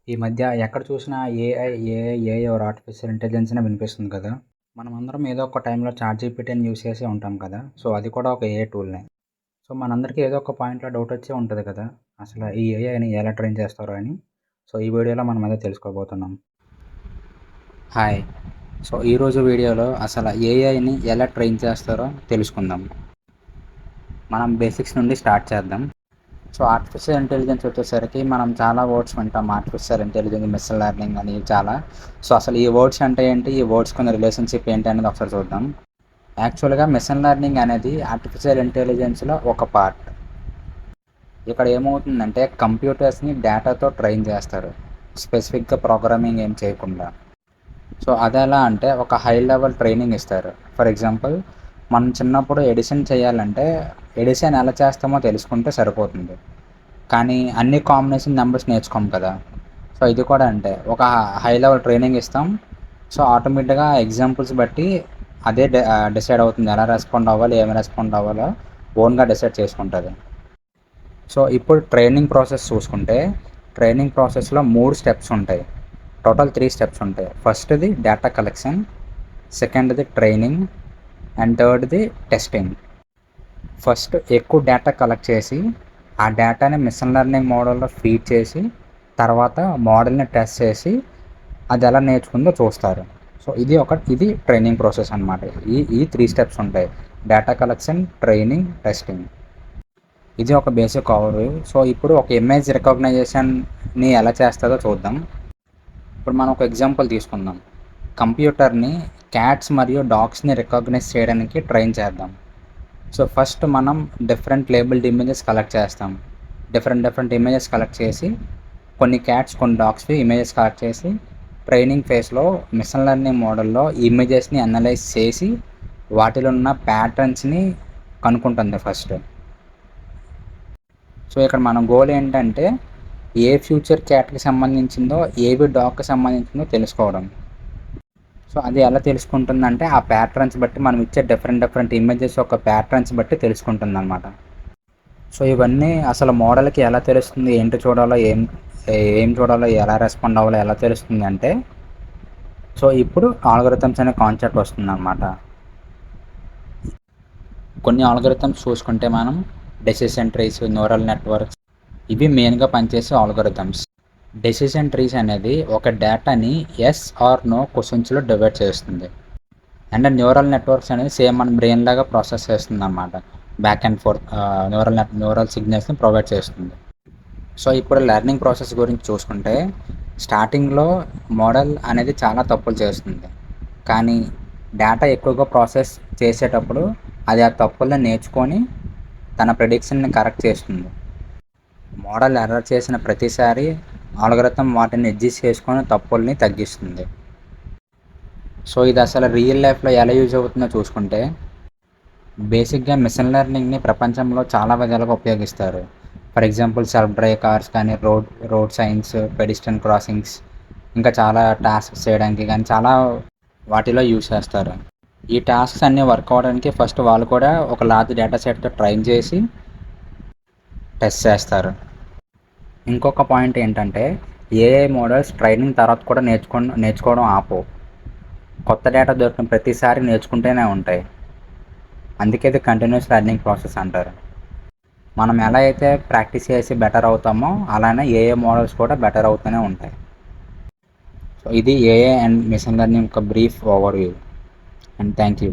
ఈ మధ్య ఎక్కడ చూసినా ఏఐ ఆర్ ఆర్టిఫిషియల్ ఇంటెలిజెన్స్ అనే వినిపిస్తుంది కదా! మనమందరం ఏదో ఒక టైంలో చాట్‌జీపీటీని యూజ్ చేసే ఉంటాం కదా! సో, అది కూడా ఒక ఏఐ టూల్‌నే. సో, మనందరికీ ఏదో ఒక పాయింట్‌లో డౌటొచ్చే ఉంటది కదా! అసలు ఈ ఏఐని ఎలా ట్రైన్ చేస్తారో అని. సో, ఈ వీడియోలో మనం అదే తెలుసుకోబోతున్నాం. హాయ్! సో, ఈరోజు వీడియోలో అసలు ఏఐని ఎలా ట్రైన్ చేస్తారో తెలుసుకుందాం. మనం బేసిక్స్ నుండి స్టార్ట్ చేద్దాం. సో, ఆర్టిఫిషియల్ ఇంటెలిజెన్స్ వచ్చేసరికి మనం చాలా వర్డ్స్ వింటాం. ఆర్టిఫిషియల్ ఇంటెలిజెన్స్, మెషిన్ లెర్నింగ్ అని చాలా. సో, అసలు ఈ వర్డ్స్ అంటే ఏంటి? ఈ వర్డ్స్‌కున్న రిలేషన్‌షిప్ ఏంటి అనేది ఒకసారి చూద్దాం. యాక్చువల్‌గా మెషిన్ లెర్నింగ్ అనేది ఆర్టిఫిషియల్ ఇంటెలిజెన్స్‌లో ఒక పార్ట్. ఇక్కడ ఏమవుతుందంటే కంప్యూటర్స్‌ని డేటాతో ట్రైన్ చేస్తారు. స్పెసిఫిక్‌గా ప్రోగ్రామింగ్ ఏం చేయకుండా. సో, అదెలా అంటే ఒక హై లెవెల్ ట్రైనింగ్ ఇస్తారు. ఫర్ ఎగ్జాంపుల్ మనం చిన్నప్పుడు ఎడిషన్ చేయాలంటే ఎడిషన్ ఎలా చేస్తామో తెలుసుకుంటే సరిపోతుంది. కానీ అన్ని కాంబినేషన్ నెంబర్స్ నేర్చుకోము కదా! సో, ఇది కూడా అంతే. ఒక హై లెవెల్ ట్రైనింగ్ ఇస్తాం. సో, ఆటోమేటిక్‌గా ఎగ్జాంపుల్స్ బట్టి అదే డిసైడ్ అవుతుంది. ఎలా రెస్పాండ్ అవ్వాలి, ఏమి రెస్పాండ్ అవ్వాలో ఓన్‌గా డిసైడ్ చేసుకుంటది. సో, ఇప్పుడు ట్రైనింగ్ ప్రాసెస్ చూసుకుంటే, ట్రైనింగ్ ప్రాసెస్‌లో 3 స్టెప్స్ ఉంటాయి. టోటల్ 3 స్టెప్స్ ఉంటాయి. ఫస్ట్‌ది డేటా కలెక్షన్, సెకండ్‌ది ట్రైనింగ్ అండ్ థర్డ్‌ది టెస్టింగ్. ఫస్ట్ ఎక్కువ డేటా కలెక్ట్ చేసి, ఆ డేటాని మెషిన్ లెర్నింగ్ మోడల్‌లో ఫీడ్ చేసి, తర్వాత మోడల్‌ని టెస్ట్ చేసి, అది ఎలా నేర్చుకుందో చూస్తారు. సో, ఇది ట్రైనింగ్ ప్రాసెస్ అనమాట. ఈ 3 స్టెప్స్ ఉంటాయి. Data collection, training, testing. ఇది ఒక బేసిక్ ఓవర్‌వ్యూ. సో, ఇప్పుడు ఒక ఇమేజ్ రికగ్నైజేషన్‌ని ఎలా చేస్తదో చూద్దాం. ఇప్పుడు మనం ఒక ఎగ్జాంపుల్ తీసుకుందాం. కంప్యూటర్‌ని క్యాట్స్ మరియు డాగ్స్‌ని రికగ్నైజ్ చేయడానికి ట్రైన్ చేద్దాం. సో, ఫస్ట్ మనం డిఫరెంట్ లేబుల్డ్ ఇమేజెస్ కలెక్ట్ చేస్తాం. డిఫరెంట్ ఇమేజెస్ కలెక్ట్ చేసి, కొన్ని క్యాట్స్, కొన్ని డాగ్స్‌వి ఇమేజెస్ కలెక్ట్ చేసి, ట్రైనింగ్ ఫేజ్‌లో మెషిన్ లెర్నింగ్ మోడల్‌లో ఈ ఇమేజెస్‌ని అనలైజ్ చేసి, వాటిలో ఉన్న ప్యాటర్న్స్‌ని కనుక్కుంటుంది ఫస్ట్. సో, ఇక్కడ మన గోల్ ఏంటంటే, ఏ ఫ్యూచర్ క్యాట్‌కి సంబంధించిందో, ఏవి డాగ్‌కి సంబంధించిందో తెలుసుకోవడం. సో, అది ఎలా తెలుసుకుంటుందంటే, ఆ ప్యాటర్న్స్ బట్టి మనం ఇచ్చే డిఫరెంట్ ఇమేజెస్ యొక్క ప్యాటర్న్స్ బట్టి తెలుసుకుంటుందనమాట. సో, ఇవన్నీ అసలు మోడల్‌కి ఎలా తెలుస్తుంది, ఏంటి చూడాలో, ఏం చూడాలో, ఎలా రెస్పాండ్ అవ్వాలో ఎలా తెలుస్తుందంటే, సో, ఇప్పుడు ఆల్గోరిథమ్స్ అనే కాన్సెప్ట్ వస్తుందనమాట. కొన్ని ఆల్గోరిథమ్స్ చూసుకుంటే మనం డెసిషన్ ట్రీస్, న్యూరల్ నెట్వర్క్స్ ఇవి మెయిన్‌గా పనిచేసే ఆల్గోరిథమ్స్. డెసిషన్ ట్రీస్ అనేది ఒక డేటాని యెస్ ఆర్ నో క్వెషన్స్‌లో డివైడ్ చేస్తుంది. అండ్ న్యూరల్ నెట్వర్క్స్ అనేది సేమ్ మన బ్రెయిన్ లాగా ప్రాసెస్ చేస్తుందన్నమాట. బ్యాక్ అండ్ ఫోర్త్ న్యూరల్ సిగ్నల్స్‌ని ప్రొవైడ్ చేస్తుంది. సో, ఇప్పుడు లెర్నింగ్ ప్రాసెస్ గురించి చూసుకుంటే స్టార్టింగ్‌లో మోడల్ అనేది చాలా తప్పులు చేస్తుంది. కానీ డేటా ఎక్కువగా ప్రాసెస్ చేసేటప్పుడు అది ఆ తప్పుల్ని నేర్చుకొని తన ప్రిడిక్షన్‌ని కరెక్ట్ చేస్తుంది. మోడల్ ఎర్రర్ చేసిన ప్రతిసారి ఆల్గోరిథం వాటిని అడ్జస్ట్ చేసుకొని తప్పుల్ని తగ్గిస్తుంది. సో, ఇది అసలు రియల్ లైఫ్‌లో ఎలా యూజ్ అవుతుందో చూసుకుంటే, బేసిక్‌గా మెషిన్ లెర్నింగ్‌ని ప్రపంచంలో చాలా విధాలుగా ఉపయోగిస్తారు. For example self drive cars కానీ, రోడ్ సైన్స్, పెడిస్ట్రియన్ క్రాసింగ్స్, ఇంకా చాలా టాస్క్స్ చేయడానికి కానీ చాలా వాటిలో యూజ్ చేస్తారు. ఈ టాస్క్స్ అన్నీ వర్క్ అవ్వడానికి ఫస్ట్ వాళ్ళు కూడా ఒక లార్జ్ డేటా సెట్‌తో ట్రైన్ చేసి టెస్ట్ చేస్తారు. ఇంకొక పాయింట్ ఏంటంటే, ఏఐ మోడల్స్ ట్రైనింగ్ తర్వాత కూడా నేర్చుకోవడం ఆపవు. కొత్త డేటా దొరికిన ప్రతిసారి నేర్చుకుంటూనే ఉంటాయి. అందుకే ఇది కంటిన్యూస్ లెర్నింగ్ ప్రాసెస్ అంటారు. మనం ఎలా అయితే ప్రాక్టీస్ చేసి బెటర్ అవుతామో, అలానే ఏఐ మోడల్స్ కూడా బెటర్ అవుతూనే ఉంటాయి. సో, ఇది ఏఐ అండ్ మెషిన్ లెర్నింగ్ యొక్క brief overview. And thank you.